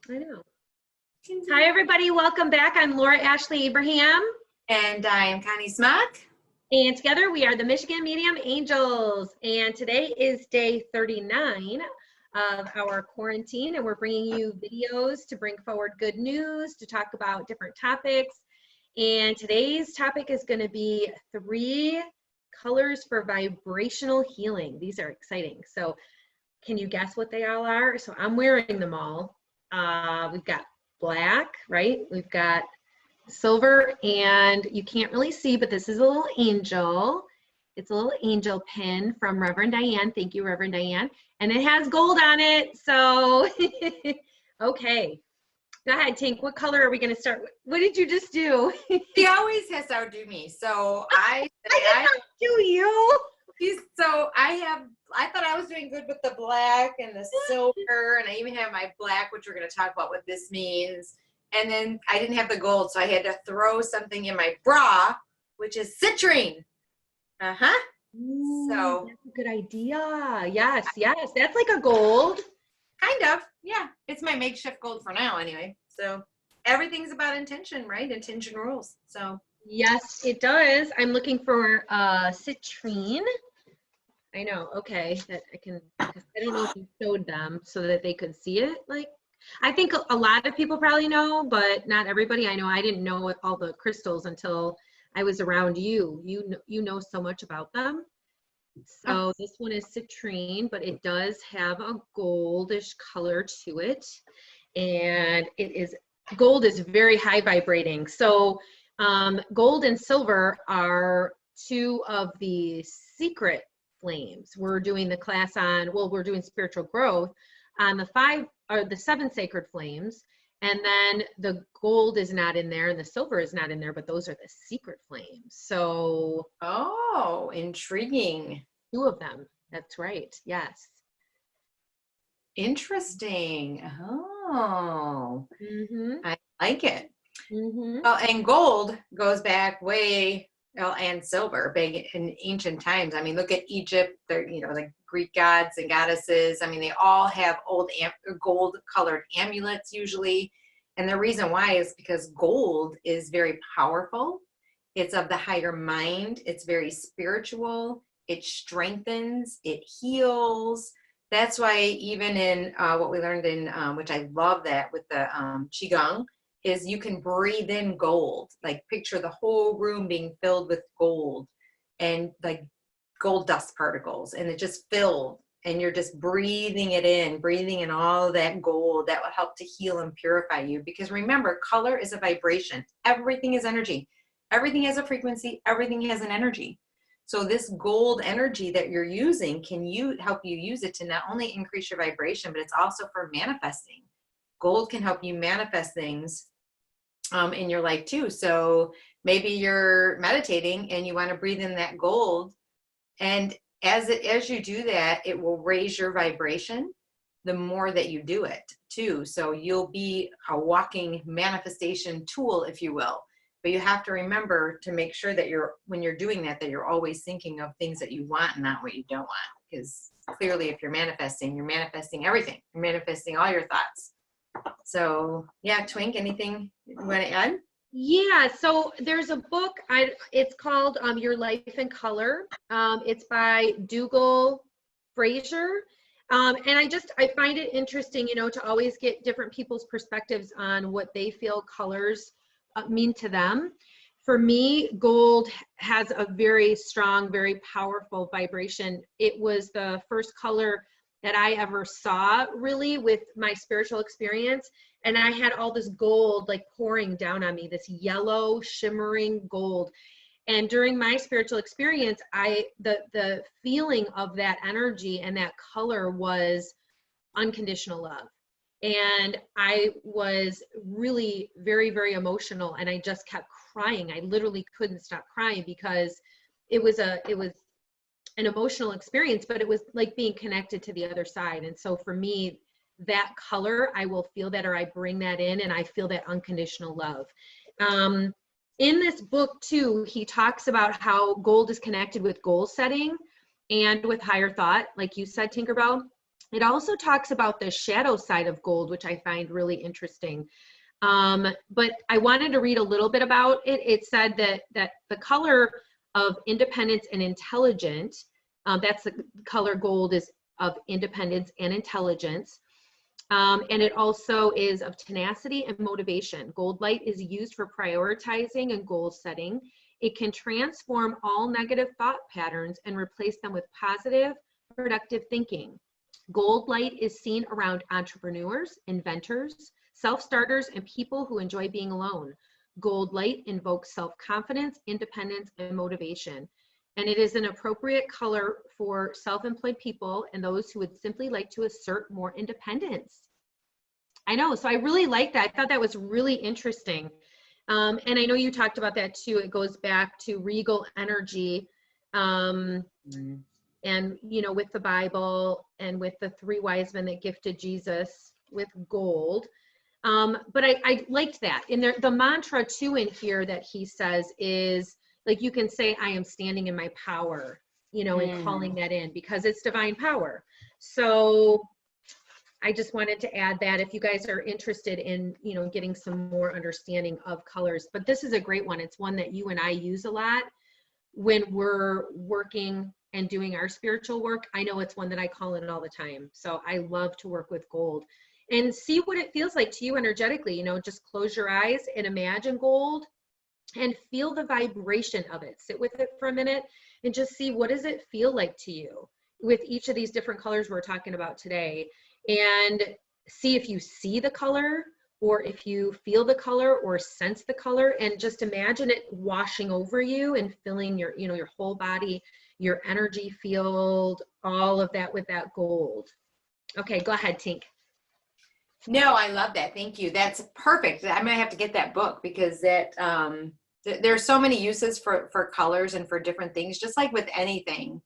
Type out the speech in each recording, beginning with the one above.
I know. Hi, everybody. Welcome back. I'm Laura Ashley Abraham. And I am Connie Smock. And together we are the Michigan Medium Angels. And today is day 39 of our quarantine. And we're bringing you videos to bring forward good news, to talk about different topics. And today's topic is going to be 3 colors for vibrational healing. These are exciting. So can you guess what they all are? So I'm wearing them all. We've got black, right? We've got silver, and you can't really see, but this is a little angel. It's a little angel pin from Reverend Diane. Thank you, Reverend Diane. And it has gold on it. So, okay. Go ahead, Tink. What color are we going to start with? What did you just do? She always has to outdo me. So I do you. So I thought I was doing good with the black and the silver, and I even have my black, which we're going to talk about what this means. And then I didn't have the gold, so I had to throw something in my bra, which is citrine. So that's a good idea. Yes, yes. That's like a gold. Kind of, yeah. It's my makeshift gold for now, anyway. So everything's about intention, right? Intention rules. So yes, it does. I'm looking for citrine. I know. Okay, that I can. I don't know if you showed them so that they could see it. Like, I think a lot of people probably know, but not everybody. I know I didn't know all the crystals until I was around you. You know so much about them. So this one is citrine, but it does have a goldish color to it, and gold is very high vibrating. So gold and silver are 2 of the secret flames. We're doing the class on, well, we're doing spiritual growth on the 7 sacred flames, and then the gold is not in there and the silver is not in there, but those are the secret flames. So oh, intriguing. 2 of them. That's right. Yes. Interesting. Oh, I like it. Mm-hmm. Well, and gold goes back way, well, and silver, big in ancient times. I mean, look at Egypt. They're, like Greek gods and goddesses. I mean, they all have old gold-colored amulets usually. And the reason why is because gold is very powerful. It's of the higher mind. It's very spiritual. It strengthens. It heals. That's why even in what we learned in, which I love that with the Qigong, is you can breathe in gold. Like picture the whole room being filled with gold and like gold dust particles, and it just filled, and you're just breathing in all of that gold that will help to heal and purify you. Because remember, color is a vibration. Everything is energy. Everything has a frequency. Everything has an energy. So this gold energy that you're using can help you use it to not only increase your vibration, but it's also for manifesting. Gold can help you manifest things in your life too. So maybe you're meditating and you want to breathe in that gold, and as you do that, it will raise your vibration the more that you do it too. So you'll be a walking manifestation tool, if you will. But you have to remember to make sure that when you're doing that you're always thinking of things that you want and not what you don't want. Because clearly if you're manifesting everything. You're manifesting all your thoughts. So yeah, Twink, anything you want to add? Yeah, so there's a book, it's called Your Life in Color. It's by Dougal Fraser. And I find it interesting, to always get different people's perspectives on what they feel colors mean to them. For me, gold has a very strong, very powerful vibration. It was the first color that I ever saw really with my spiritual experience. And I had all this gold like pouring down on me, this yellow shimmering gold. And during my spiritual experience, the feeling of that energy and that color was unconditional love. And I was really very, very emotional, and I just kept crying. I literally couldn't stop crying because it was an emotional experience, but it was like being connected to the other side. And so for me, that color, I will feel that, or I bring that in, and I feel that unconditional love. In this book too, he talks about how gold is connected with goal setting and with higher thought, like you said, Tinkerbell. It also talks about the shadow side of gold, which I find really interesting. But I wanted to read a little bit about it. It said that the color of independence and intelligence, that's the color gold is of independence and intelligence. And it also is of tenacity and motivation. Gold light is used for prioritizing and goal setting. It can transform all negative thought patterns and replace them with positive, productive thinking. Gold light is seen around entrepreneurs, inventors, self-starters, and people who enjoy being alone. Gold light invokes self-confidence, independence, and motivation. And it is an appropriate color for self-employed people and those who would simply like to assert more independence. I know, so I really like that. I thought that was really interesting. And I know you talked about that too. It goes back to regal energy. And, you know, with the Bible and with the 3 wise men that gifted Jesus with gold. But I liked that. And there, the mantra too in here that he says is, like, you can say, I am standing in my power, you know, and calling that in because it's divine power. So I just wanted to add that if you guys are interested in, you know, getting some more understanding of colors. But this is a great one. It's one that you and I use a lot when we're working and doing our spiritual work. I know it's one that I call in all the time. So I love to work with gold and see what it feels like to you energetically. You know, just close your eyes and imagine gold and feel the vibration of it. Sit with it for a minute and just see, what does it feel like to you with each of these different colors we're talking about today, and see if you see the color or if you feel the color or sense the color, and just imagine it washing over you and filling your, you know, your whole body, your energy field, all of that with that gold. Okay, go ahead, Tink. No, I love that. Thank you. That's perfect. I'm gonna have to get that book because that there's so many uses for colors and for different things. Just like with anything,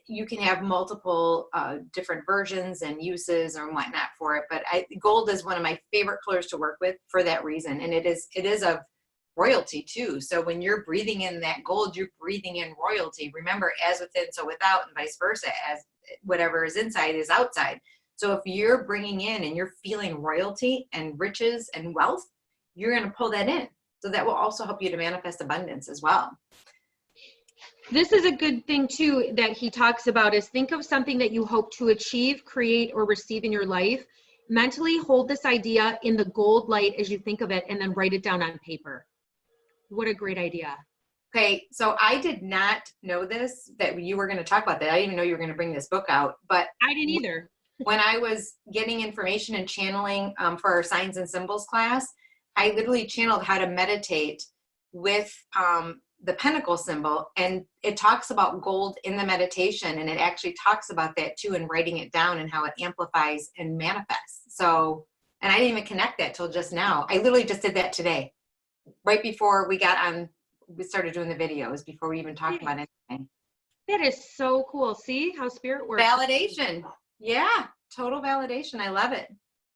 you can have multiple different versions and uses or whatnot for it. But gold is one of my favorite colors to work with for that reason, and it is of royalty too. So when you're breathing in that gold, you're breathing in royalty. Remember, as within, so without, and vice versa. As whatever is inside is outside. So if you're bringing in and you're feeling royalty and riches and wealth, you're going to pull that in. So that will also help you to manifest abundance as well. This is a good thing too that he talks about, is think of something that you hope to achieve, create, or receive in your life. Mentally hold this idea in the gold light as you think of it, and then write it down on paper. What a great idea. Okay, so I did not know this, that you were going to talk about that. I didn't even know you were going to bring this book out. But I didn't either. When I was getting information and channeling for our signs and symbols class, I literally channeled how to meditate with the pentacle symbol, and it talks about gold in the meditation, and it actually talks about that too, and writing it down and how it amplifies and manifests. So, and I didn't even connect that till just now. I literally just did that today, right before we got on, we started doing the videos, before we even talked about anything. That is so cool. See how spirit works. Validation. Yeah, total validation. I love it.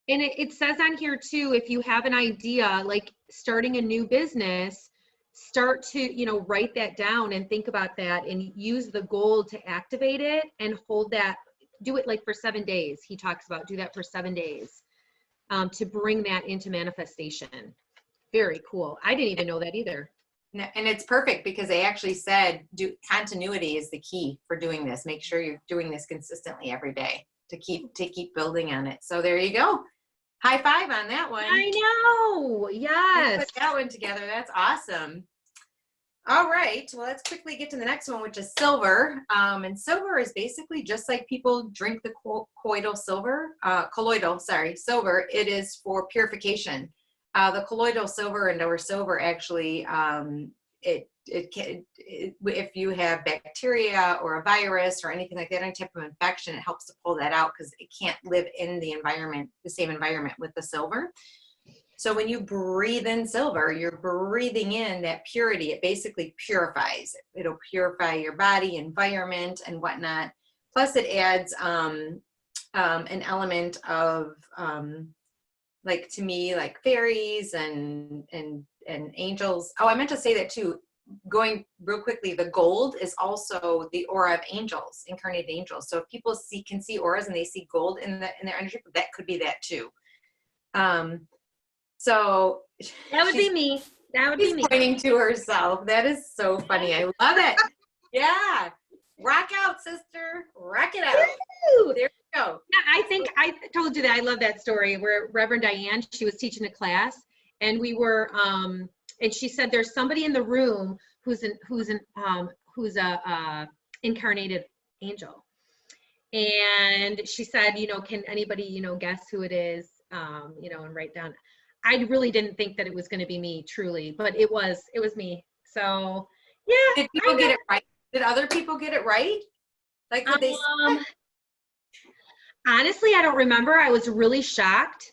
And it says on here too, if you have an idea, like starting a new business, start to, you know, write that down and think about that and use the gold to activate it and hold that, do it like for 7 days. He talks about do that for 7 days to bring that into manifestation. Very cool. I didn't even know that either. And it's perfect because they actually said continuity is the key for doing this. Make sure you're doing this consistently every day to keep building on it. So there you go. High five on that one. I know. Yes. Put that one together. That's awesome. All right. Well, let's quickly get to the next one, which is silver. And silver is basically just like people drink the silver. It is for purification. The colloidal silver and or silver actually, if you have bacteria or a virus or anything like that, any type of infection, it helps to pull that out because it can't live in the environment, the same environment with the silver. So when you breathe in silver, you're breathing in that purity. It basically purifies. It'll purify your body, environment, and whatnot. Plus it adds an element of like, to me, like fairies and angels. Oh, I meant to say that too. going real quickly, the gold is also the aura of angels, incarnated angels. So if people can see auras and they see gold in their energy, that could be that too. So That would be me. That would be she's me. pointing to herself. That is so funny. I love it. Yeah. Rock out, sister. Rock it out. Woo! There you go. Yeah, I think I told you that. I love that story where Reverend Diane, she was teaching a class, and we were, and she said, "There's somebody in the room who's a incarnated angel," and she said, "Can anybody guess who it is? And write down." I really didn't think that it was going to be me, truly, but it was me. So yeah. Did people get it right? Did other people get it right? Like, could they? Honestly, I don't remember. I was really shocked.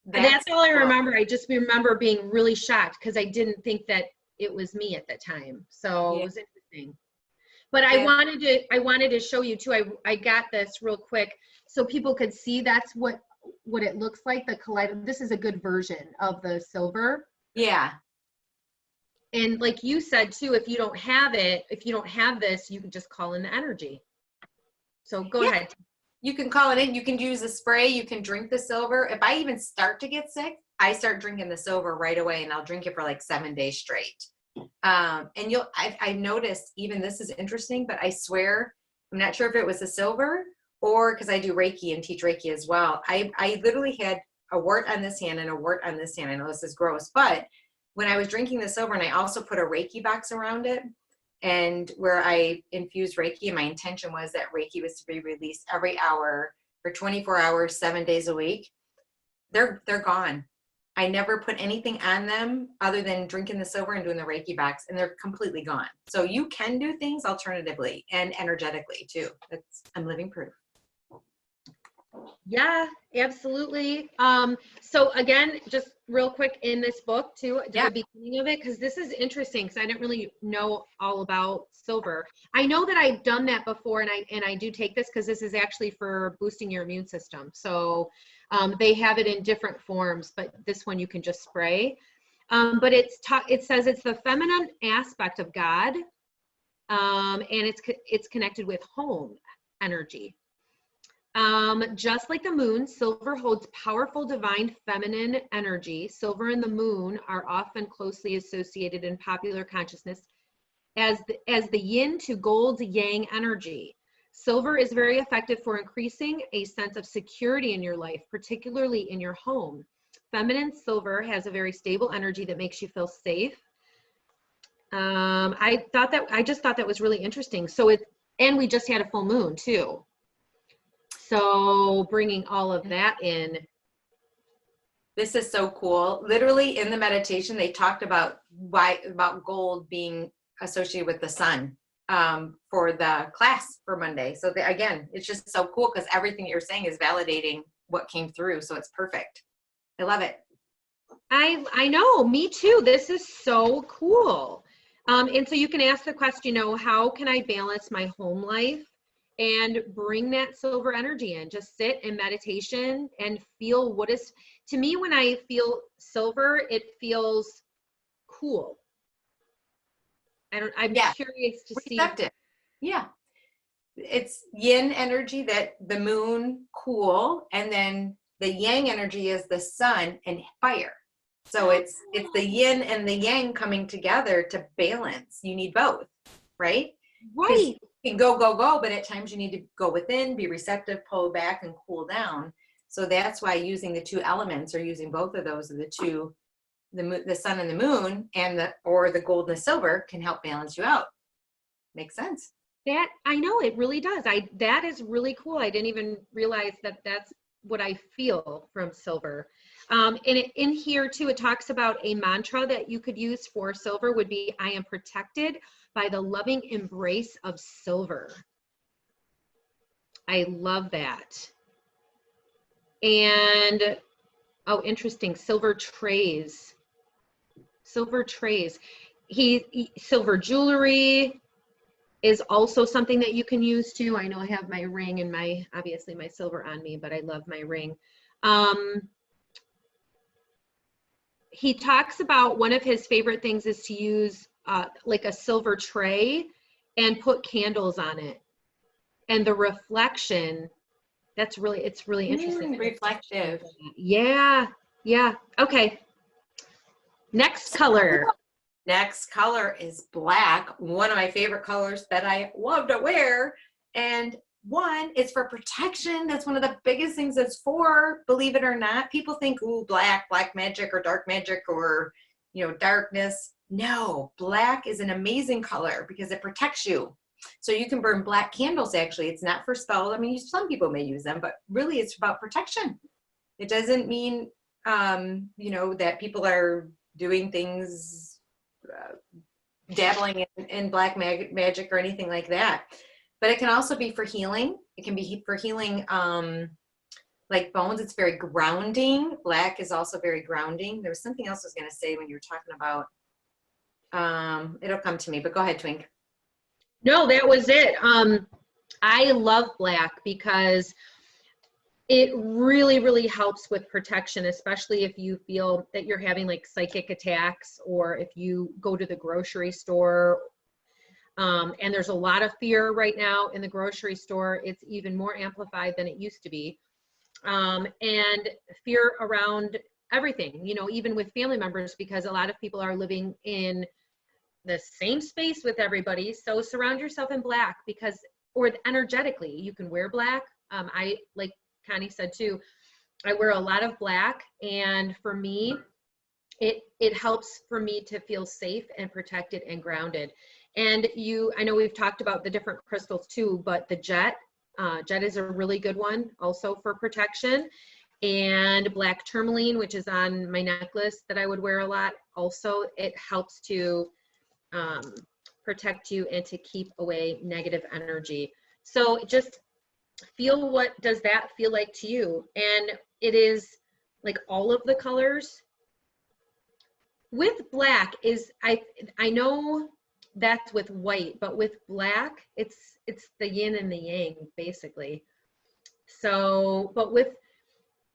That's all I remember. I just remember being really shocked because I didn't think that it was me at the time. So it was interesting. But I wanted to show you too. I got this real quick so people could see that's what it looks like. The collider. This is a good version of the silver. Yeah. And like you said too, if you don't have this, you can just call in the energy. So go ahead. You can call it in. You can use a spray. You can drink the silver. If I even start to get sick, I start drinking the silver right away, and I'll drink it for like 7 days straight. And I've noticed, even this is interesting, but I swear, I'm not sure if it was the silver or because I do Reiki and teach Reiki as well. I literally had a wart on this hand and a wart on this hand. I know this is gross, but when I was drinking the silver, and I also put a Reiki box around it, and where I infused Reiki, and my intention was that Reiki was to be released every hour for 24 hours, 7 days a week. They're gone. I never put anything on them other than drinking the silver and doing the Reiki box, and they're completely gone. So you can do things alternatively and energetically too. I'm living proof. Yeah, absolutely. So again, just real quick in this book too, at the beginning of it, because this is interesting because I didn't really know all about silver. I know that I've done that before, and I do take this because this is actually for boosting your immune system. So they have it in different forms, but this one you can just spray. But it says it's the feminine aspect of God, and it's connected with home energy. Just like the moon, silver holds powerful divine feminine energy. Silver and the moon are often closely associated in popular consciousness as the yin to gold yang energy. Silver is very effective for increasing a sense of security in your life, particularly in your home. Feminine silver has a very stable energy that makes you feel safe. I just thought that was really interesting. And we just had a full moon too. So bringing all of that in. This is so cool. Literally in the meditation, they talked about gold being associated with the sun for the class for Monday. So again, it's just so cool because everything you're saying is validating what came through. So it's perfect. I love it. I know, me too. This is so cool. And so you can ask the question, how can I balance my home life and bring that silver energy in? Just sit in meditation and feel to me, when I feel silver, it feels cool. I'm curious to receptive. See. Yeah. It's yin energy, that the moon, cool, and then the yang energy is the sun and fire. So it's the yin and the yang coming together to balance. You need both, right? Right. You can go, but at times you need to go within, be receptive, pull back, and cool down. So that's why using the two elements, or using both of those, the sun and the moon, and the gold and the silver, can help balance you out. Makes sense. That I know, it really does. That is really cool. I didn't even realize that that's what I feel from silver. And in here too, it talks about a mantra that you could use for silver would be, I am protected by the loving embrace of silver. I love that. And, interesting, silver trays. Silver jewelry is also something that you can use too. I know I have my ring and obviously my silver on me, but I love my ring. he talks about one of his favorite things is to use like a silver tray and put candles on it. And the reflection, it's really interesting. Reflective. Yeah. Yeah. Okay. Next color. Next color is black. One of my favorite colors that I love to wear. And one, it's for protection. That's one of the biggest things it's for, believe it or not. People think, ooh, black magic or dark magic or, darkness. No, black is an amazing color because it protects you. So you can burn black candles, actually. It's not for spells. I mean, some people may use them, but really it's about protection. It doesn't mean, that people are doing things, dabbling in black magic or anything like that. But it can also be for healing. It can be for healing, like bones. It's very grounding. Black is also very grounding. There was something else I was going to say when you were talking about, it'll come to me, but go ahead, Twink. No, that was it. I love black because it really, really helps with protection, especially if you feel that you're having like psychic attacks, or if you go to the grocery store. And there's a lot of fear right now in the grocery store. It's even more amplified than it used to be. And fear around everything, even with family members, because a lot of people are living in the same space with everybody. So surround yourself in black, or energetically, you can wear black. I, like Connie said too, I wear a lot of black, and for me, it helps for me to feel safe and protected and grounded. And I know we've talked about the different crystals too, but the jet is a really good one also for protection. And black tourmaline, which is on my necklace that I would wear a lot, also it helps to protect you and to keep away negative energy. So just feel, what does that feel like to you? And it is like all of the colors. With black is, I know that's with white, but with black, it's the yin and the yang, basically. So, but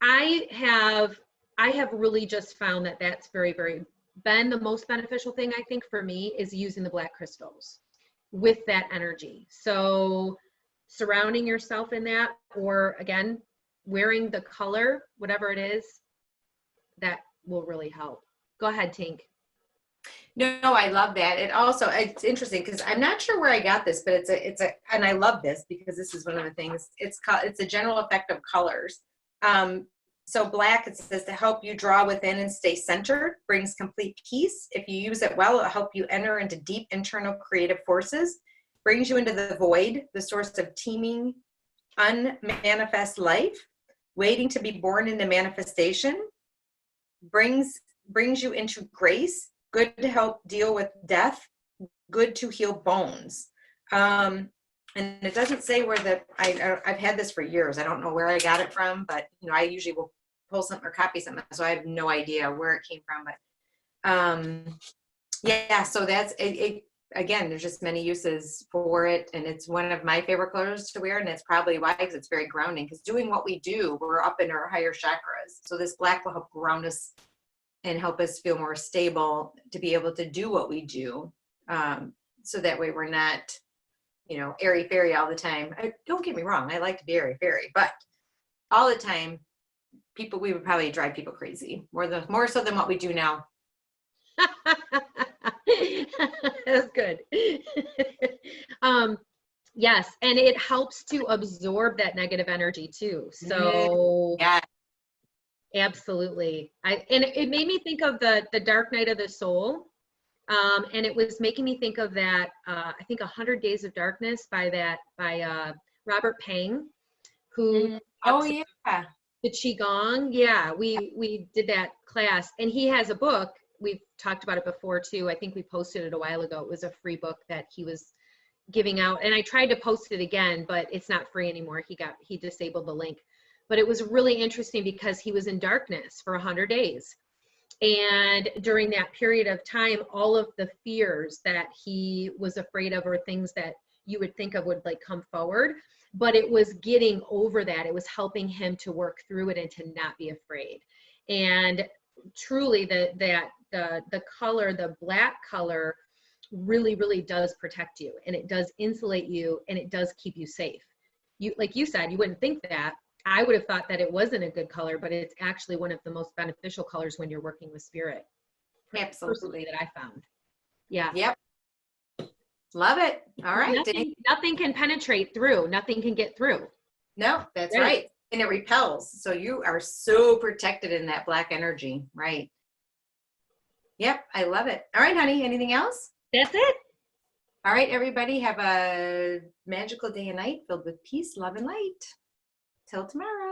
I have really just found that that's very, very been the most beneficial thing, I think, for me, is using the black crystals with that energy. So surrounding yourself in that, or again, wearing the color, whatever it is, that will really help. Go ahead, Tink. No, I love that. It's interesting because I'm not sure where I got this, but and I love this because this is one of the things. It's a general effect of colors. So black, it says to help you draw within and stay centered, brings complete peace. If you use it well, it'll help you enter into deep internal creative forces, brings you into the void, the source of teeming, unmanifest life, waiting to be born into manifestation, brings you into grace, good to help deal with death, good to heal bones. And it doesn't say where I've had this for years. I don't know where I got it from, but I usually will pull something or copy something, so I have no idea where it came from. But yeah, so that's it. Again, there's just many uses for it, and it's one of my favorite colors to wear, and it's probably why, because it's very grounding. Because doing what we do, we're up in our higher chakras, so this black will help ground us and help us feel more stable to be able to do what we do. So that way we're not, airy-fairy all the time. Don't get me wrong, I like to be airy-fairy, but all the time, we would probably drive people crazy, more so than what we do now. That's good. Yes, and it helps to absorb that negative energy too. So yeah. Absolutely. And it made me think of the Dark Night of the Soul. And it was making me think of that, I think 100 Days of Darkness by Robert Pang, who yeah, the Qigong. Yeah, we did that class, and he has a book. We've talked about it before too. I think we posted it a while ago. It was a free book that he was giving out, and I tried to post it again, but it's not free anymore. He disabled the link. But it was really interesting because he was in darkness for 100 days. And during that period of time, all of the fears that he was afraid of, or things that you would think of, would like come forward, but it was getting over that. It was helping him to work through it and to not be afraid. And truly the color, the black color really, really does protect you, and it does insulate you, and it does keep you safe. You, like you said, you wouldn't think that. I would have thought that it wasn't a good color, but it's actually one of the most beneficial colors when you're working with spirit. Absolutely. That I found. Yeah. Yep. Love it. All right. Nothing can penetrate through. Nothing can get through. No, that's right. And it repels. So you are so protected in that black energy. Right. Yep. I love it. All right, honey. Anything else? That's it. All right, everybody. Have a magical day and night filled with peace, love, and light. Till tomorrow.